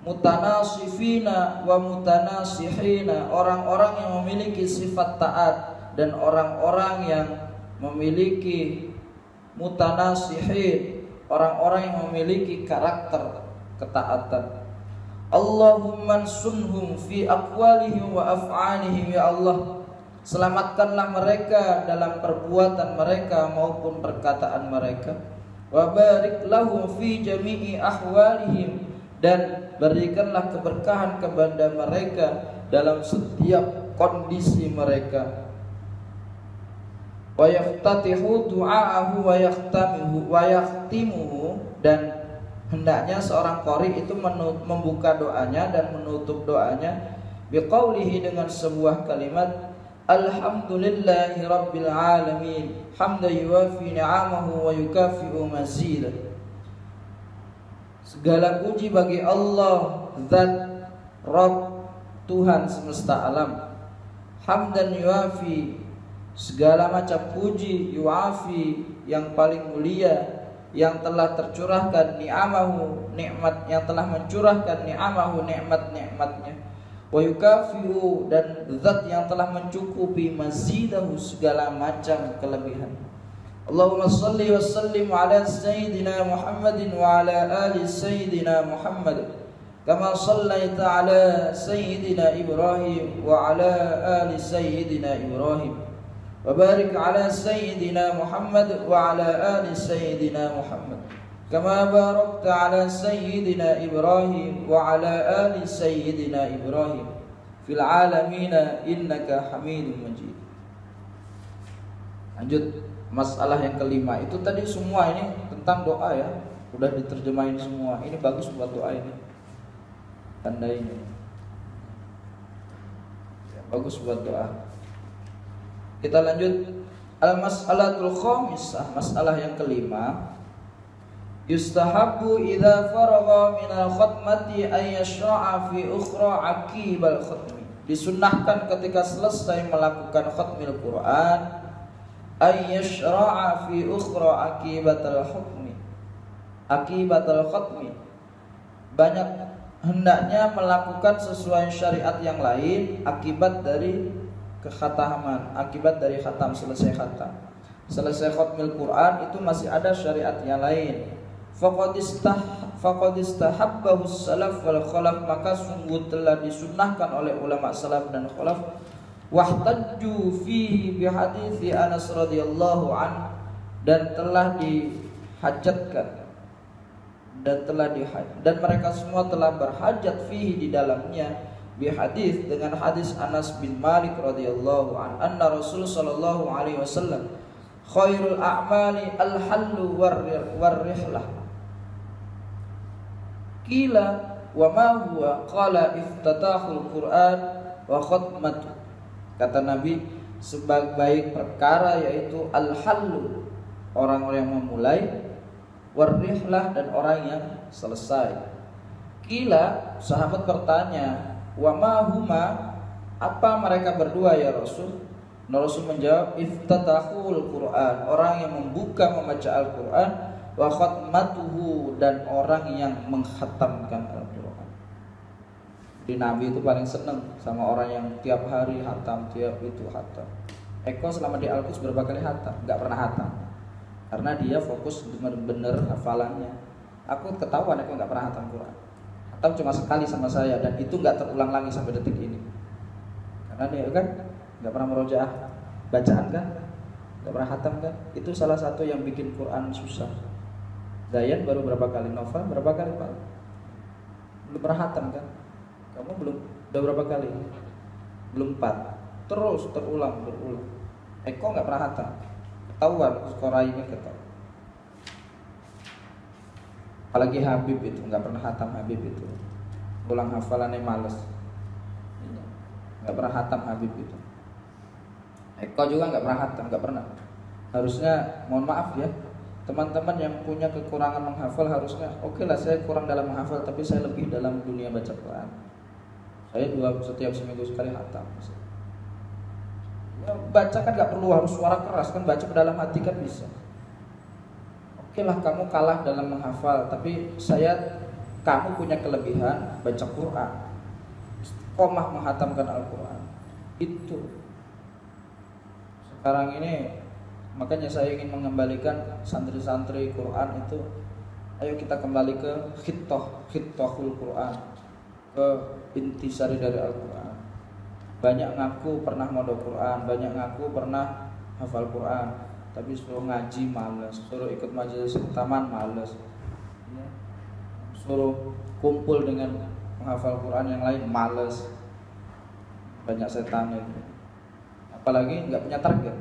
Mutanasifina wa mutanasihina, orang-orang yang memiliki sifat taat dan orang-orang yang memiliki mutanasihin, orang-orang yang memiliki karakter ketaatan. Allahumma ansunhum fi aqwalihim wa af'alihim, ya Allah, selamatkanlah mereka dalam perbuatan mereka maupun perkataan mereka. Wa barik lahum fi jami'i ahwalihim, dan berikanlah keberkahan kepada mereka dalam setiap kondisi mereka. Wa yaftatihu du'aahu wa yakhtimuhu, dan hendaknya seorang qari itu membuka doanya dan menutup doanya biqaulihi, dengan sebuah kalimat, alhamdulillahi rabbil alamin, hamdan yuwafi ni'amahu wa yukafi'u mazidah. Segala puji bagi Allah, zat Rabb, Tuhan semesta alam. Hamdan yuwafi, segala macam puji, yuwafi, yang paling mulia, yang telah tercurahkan ni'amahu, nikmat, yang telah mencurahkan ni'amahu, nikmat-nikmatnya. Wa yukafi'u, dan zat yang telah mencukupi mazidahu, segala macam kelebihan. Allahumma salli wa sallim ala sayyidina Muhammadin wa ala ali sayyidina Muhammad, kama sallaita ala sayyidina Ibrahim wa ala ali sayyidina Ibrahim, wa barik ala sayyidina Muhammad wa ala ali sayyidina Muhammad. kama barakta ala sayyidina Ibrahim wa ala ali sayyidina Ibrahim fil alamin innaka Hamidum Majid. Lanjut masalah yang kelima. Itu tadi semua ini tentang doa ya. Udah diterjemahin semua. Ini bagus buat doa ini. Tanda ini. Ya, bagus buat doa. Kita lanjut al-mas'alatul khamisah, masalah yang kelima. Yustahabbu idza faragha minal khatmati ay yashra'a fi ukhra aqibal khatmi. Disunnahkan ketika selesai melakukan khatmil Quran ay yashra'a fi ukhra aqibatal hukmi. Aqibatal khatmi. Banyak hendaknya melakukan sesuai syariat yang lain akibat dari kekhataman, akibat dari khatam, selesai khatam. Selesai khatmil Quran itu masih ada syariat yang lain. Faqad istahabbahu salaf wal khalaf, maka sungguh telah disunnahkan oleh ulama salaf dan khalaf. Wahtajju fihi bihadits Anas radhiyallahu an, dan telah dihajatkan dan mereka semua telah berhajat fihi di dalamnya bihadits dengan hadis Anas bin Malik radhiyallahu an, anna Rasul sallallahu alaihi wasallam khairul a'mali al-hallu war-rihlah. Qila wa ma huwa, qala iftatahul Quran wa khatmatu. Kata Nabi, sebaik-baik perkara yaitu al-hallu, orang yang memulai, war-rihlah, dan orang yang selesai. Qila, sahabat bertanya, wa ma huma, apa mereka berdua ya Rasul? Rasul menjawab, iftatahul Quran, orang yang membuka membaca Al-Quran, wa khatmatuhu, dan orang yang menghatamkan Al-Quran. Di Nabi itu paling seneng sama orang yang tiap hari hatam, tiap itu hatam. Eko selama di Al-Quds berapa kali hatam? Gak pernah hatam, karena dia fokus benar-benar hafalannya. Aku ketahuan Eko gak pernah hatam Quran. Hatam cuma sekali sama saya, dan itu gak terulang lagi sampai detik ini. Karena dia kan gak pernah merojaah bacaan kan, gak pernah hatam kan. Itu salah satu yang bikin Quran susah. Zayan baru berapa kali, Nova berapa kali Pak? Belum pernah hatam kan? Kamu belum, udah berapa kali? Belum 4. Terus berulang. Eko gak pernah hatam. Ketahuan skora ini ketahuan. Apalagi Habib itu gak pernah hatam. Habib itu ulang hafalannya males, gak pernah hatam Habib itu. Eko juga gak pernah hatam, gak pernah. Harusnya, mohon maaf ya, teman-teman yang punya kekurangan menghafal, harusnya oke lah, saya kurang dalam menghafal, tapi saya lebih dalam dunia baca Quran. Saya setiap seminggu sekali hatam. Ya, baca kan gak perlu harus suara keras kan, baca ke dalam hati kan bisa. Oke lah, kamu kalah dalam menghafal, tapi kamu punya kelebihan baca Quran, istiqomah menghatamkan Al-Quran. Itu sekarang ini, makanya saya ingin mengembalikan santri-santri Quran itu. Ayo kita kembali ke khittahul Quran, ke intisari dari Al-Quran. Banyak ngaku pernah mondok Quran, banyak ngaku pernah hafal Quran, tapi suruh ngaji males, suruh ikut majelis taman males, suruh kumpul dengan menghafal Quran yang lain males. Banyak setan itu. Apalagi nggak punya target.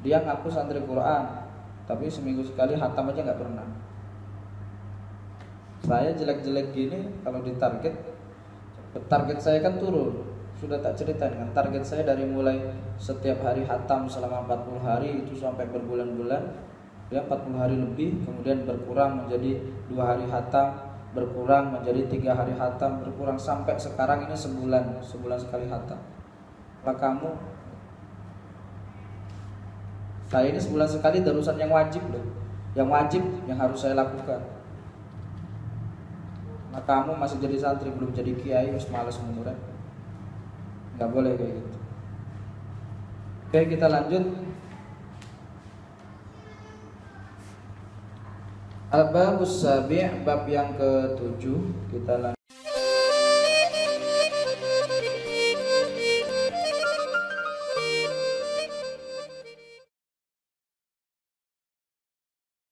Dia ngaku santri Quran, tapi seminggu sekali hatam aja nggak pernah. Saya jelek-jelek gini, kalau ditarget, target saya kan turun. Sudah tak ceritain kan, target saya dari mulai setiap hari hatam selama 40 hari itu sampai berbulan-bulan. Dia 40 hari lebih, kemudian berkurang menjadi 2 hari hatam, berkurang menjadi 3 hari hatam, berkurang sampai sekarang ini sebulan sekali hatam. Lah kamu, saya ini sebulan sekali darusan yang wajib loh, yang wajib yang harus saya lakukan. Nah kamu masih jadi santri, belum jadi kiai, harus malas munduran. Nggak boleh kayak gitu. Oke, kita lanjut. Al-Babus Sabi', bab yang ke-7. Kita lanjut.